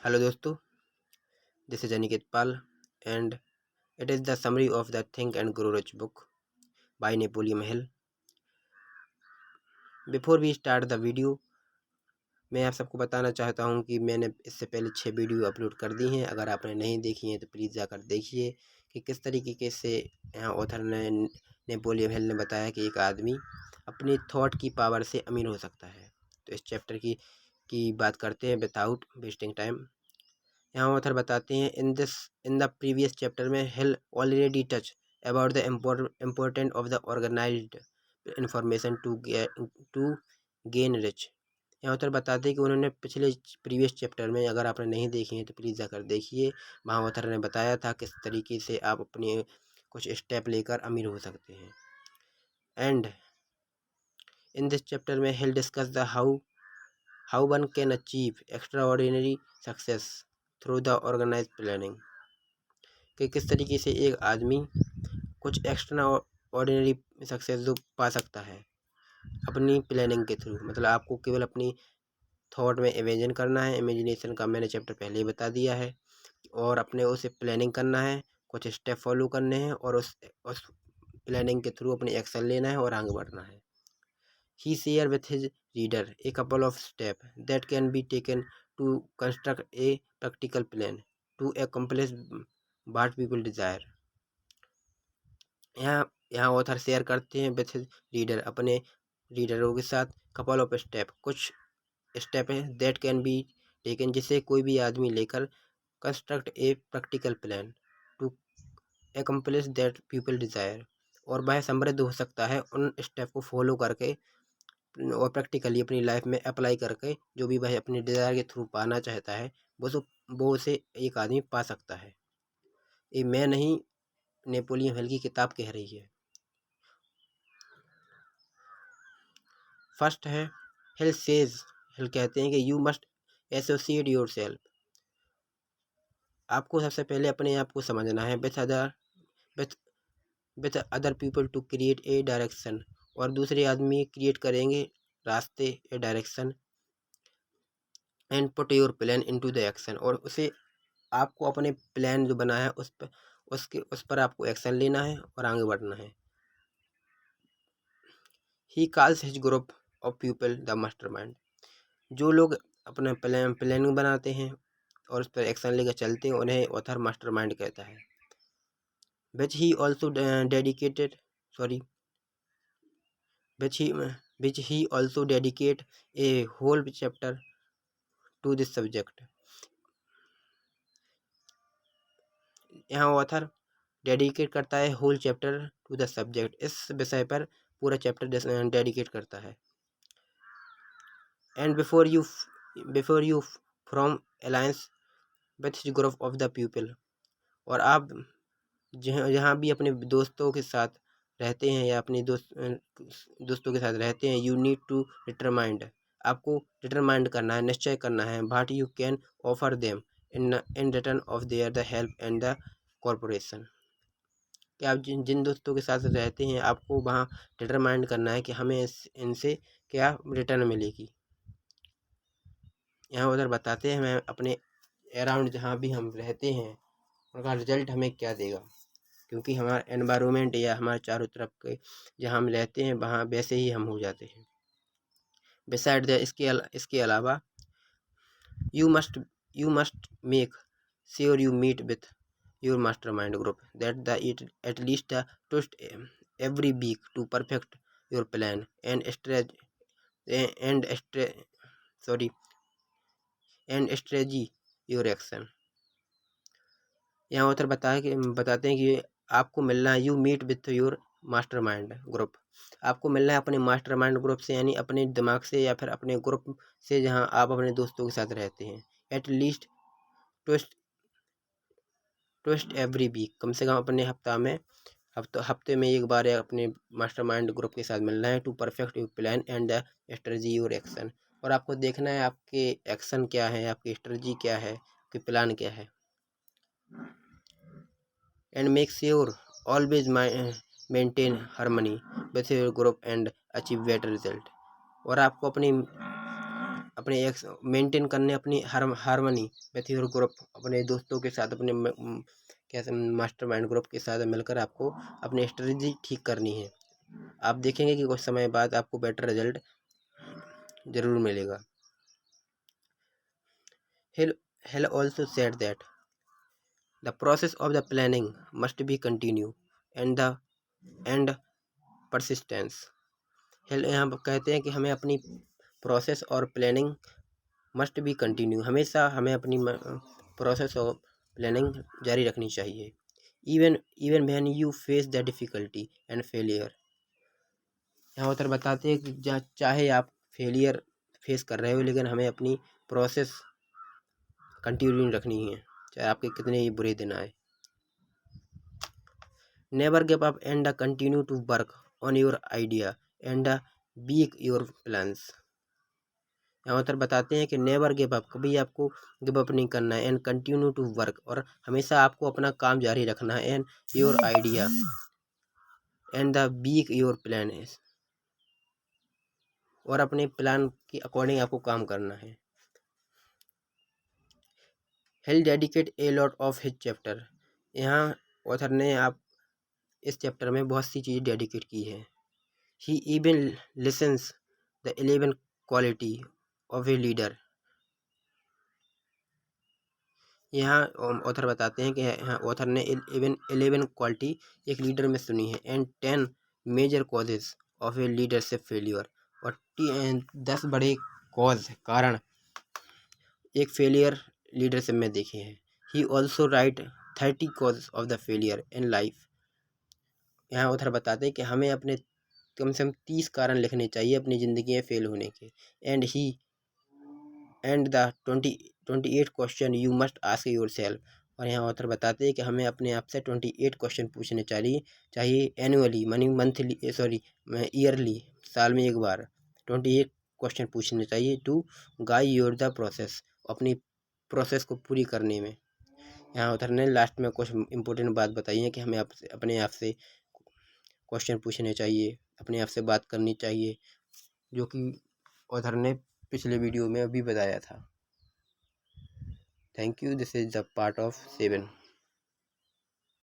Hello दोस्तों, this is Aniket Pal and it is the summary of the Think and Grow Rich book by Napoleon Hill. Before we start the video, मैं आप सबको बताना चाहता हूं कि मैंने इससे पहले 6 वीडियो अपलोड कर दी हैं। अगर आपने नहीं देखी हैं तो प्लीज़ जाकर देखिए कि किस तरीके से यहाँ ऑथर ने नेपोलियन हिल ने बताया कि एक आदमी अपनी थॉट की पावर से अमीर हो सकता है। तो इस चैप्टर की बात करते हैं विदाउट वेस्टिंग टाइम। यहाँ ऑथर बताते हैं इन द प्रीवियस चैप्टर में Hill already touch about the important of the organised information to gain rich. यहाँ ऑथर बताते हैं कि उन्होंने पिछले प्रीवियस चैप्टर में, अगर आपने नहीं देखी है तो प्लीज़ जाकर देखिए, वहाँ ऑथर ने बताया था किस तरीके से आप अपने कुछ स्टेप लेकर अमीर हो सकते हैं। एंड इन दिस चैप्टर में Hill discuss the how one can achieve extraordinary success through the organise planning, कि किस तरीके से एक आदमी कुछ एक्स्ट्रा ऑर्डिनरी सक्सेस जो पा सकता है अपनी प्लानिंग के थ्रू। मतलब आपको केवल अपनी थॉट में इमेजिन करना है, इमेजिनेशन का मैंने चैप्टर पहले ही बता दिया है, और अपने उसे प्लानिंग करना है, कुछ स्टेप फॉलो करने हैं और उस प्लानिंग के थ्रू अपने एक्शन लेना है और आगे बढ़ना है। He share with his reader a couple of steps that can be taken to construct a practical plan to accomplish what people desire. यहाँ ऑथर शेयर करते हैं विथ रीडर, अपने रीडरों के साथ कपल ऑफ स्टेप, कुछ स्टेप हैं that can be taken, जिसे कोई भी आदमी लेकर construct a practical plan to accomplish that people desire, और वह समृद्ध हो सकता है उन स्टेप को फॉलो करके और प्रैक्टिकली अपनी लाइफ में अप्लाई करके जो भी वह अपनी डिज़ायर के थ्रू पाना चाहता है वो उसे एक आदमी पा सकता है। ये मैं नहीं, नेपोलियन हिल की किताब कह रही है। फर्स्ट है हिल कहते हैं कि you must associate yourself. आपको सबसे पहले अपने आप को समझना है with other people to create a direction, और दूसरे आदमी क्रिएट करेंगे रास्ते, a direction, and put your plan into the action, और उसे आपको अपने प्लान जो बना है उस पर आपको एक्शन लेना है और आगे बढ़ना है। He calls his group of people the mastermind. जो लोग अपना प्लानिंग बनाते हैं और उस पर एक्शन लेकर चलते हैं उन्हें ऑथर मास्टरमाइंड कहता है। which he also dedicated sorry which he also dedicate a whole chapter to this subject। यहाँ ऑथर डेडिकेट करता है whole chapter to the subject, इस विषय पर पूरा चैप्टर डेडिकेट करता है। And before you from alliance with group of the people, और आप जहाँ भी अपने दोस्तों के साथ रहते हैं या अपने दोस्तों के साथ रहते हैं, यू नीड टू डिटरमाइंड, आपको डिटरमाइंड करना है, निश्चय करना है, what you can offer them in return of their the help and the corporation, कि आप जिन दोस्तों के साथ रहते हैं आपको वहाँ डिटरमाइंड करना है कि हमें इनसे क्या रिटर्न मिलेगी। यहाँ उधर बताते हैं हमें अपने अराउंड जहाँ भी हम रहते हैं उनका रिजल्ट हमें क्या देगा, क्योंकि हमारा एनवायरनमेंट या हमारे चारों तरफ के जहाँ हम रहते हैं वहाँ वैसे ही हम हो जाते हैं। बिसाइड द इसके अलावा you must make sure you meet with your mastermind group that the it at least twice every week to perfect your plan and strategy your action. यहाँ ऑथर बताते हैं कि आपको मिलना है, you meet with your mastermind group, आपको मिलना है अपने मास्टरमाइंड ग्रुप से, यानी अपने दिमाग से या फिर अपने ग्रुप से जहाँ आप अपने दोस्तों के साथ रहते हैं। At least twice every week, कम से कम अपने हफ्ते में एक बार अपने मास्टरमाइंड ग्रुप के साथ मिलना है, to perfect your plan and the strategy your action, और आपको देखना है आपके एक्शन क्या है, आपकी स्ट्रेटजी क्या है, आपकी प्लान क्या है। And make sure always maintain harmony with your group and achieve better result, और आपको अपने एक्स मेंटेन करने, अपनी हारमोनी विथ योर ग्रुप, अपने दोस्तों के साथ, अपने कैसे मास्टरमाइंड ग्रुप के साथ मिलकर आपको अपनी स्ट्रेटजी ठीक करनी है। आप देखेंगे कि कुछ समय बाद आपको बेटर रिजल्ट जरूर मिलेगा। Hill also said that the process of the planning must be continue and persistence. हिल यहाँ कहते हैं कि हमें अपनी प्रोसेस और प्लानिंग मस्ट बी कंटिन्यू, हमेशा हमें अपनी प्रोसेस और प्लानिंग जारी रखनी चाहिए। Even when you face the difficulty and failure. यहाँ उधर बताते हैं कि चाहे आप फेलियर फेस कर रहे हो, लेकिन हमें अपनी प्रोसेस कंटिन्यू रखनी है, चाहे आपके कितने ही बुरे दिन आए। Never give up and continue to work on your idea and beak your plans. यहाँ उधर बताते हैं कि नेवर गिव अप, कभी आपको गिव अप नहीं करना है, एंड कंटिन्यू टू वर्क, और हमेशा आपको अपना काम जारी रखना है, and your idea and the beak your plan, और अपने प्लान के अकॉर्डिंग आपको काम करना है। Hill dedicate a lot of his chapter। यहाँ ऑथर ने आप इस चैप्टर में बहुत सी चीज़ें डेडिकेट की है। He even listens the 11 quality of a leader। यहाँ ऑथर बताते हैं कि यहाँ ऑथर ने 11 क्वालिटी एक लीडर में सुनी है, and 10 major causes of a leadership failure, और 10 बड़े कारण एक फेलियर लीडरशिप में देखे हैं। He also right 30 causes of the failure in life. यहाँ ऑथर बताते हैं कि हमें अपने कम से कम 30 कारण लिखने चाहिए अपनी ज़िंदगी में फेल होने के, and the 28 question you must ask your self. और यहाँ ऑथर बताते हैं कि हमें अपने आप से 28 क्वेश्चन पूछने चाहिए एनुअली, मंथली, ईयरली, साल में एक बार 28 क्वेश्चन पूछने चाहिए to guide your the process, अपनी प्रोसेस को पूरी करने में। यहाँ ऑथर ने लास्ट में कुछ इम्पोर्टेंट बात बताई है कि हमें अपने आप से क्वेश्चन पूछने चाहिए, अपने आप से बात करनी चाहिए, जो कि ऑथर ने पिछले वीडियो में अभी बताया था। Thank you. This is the part of 7।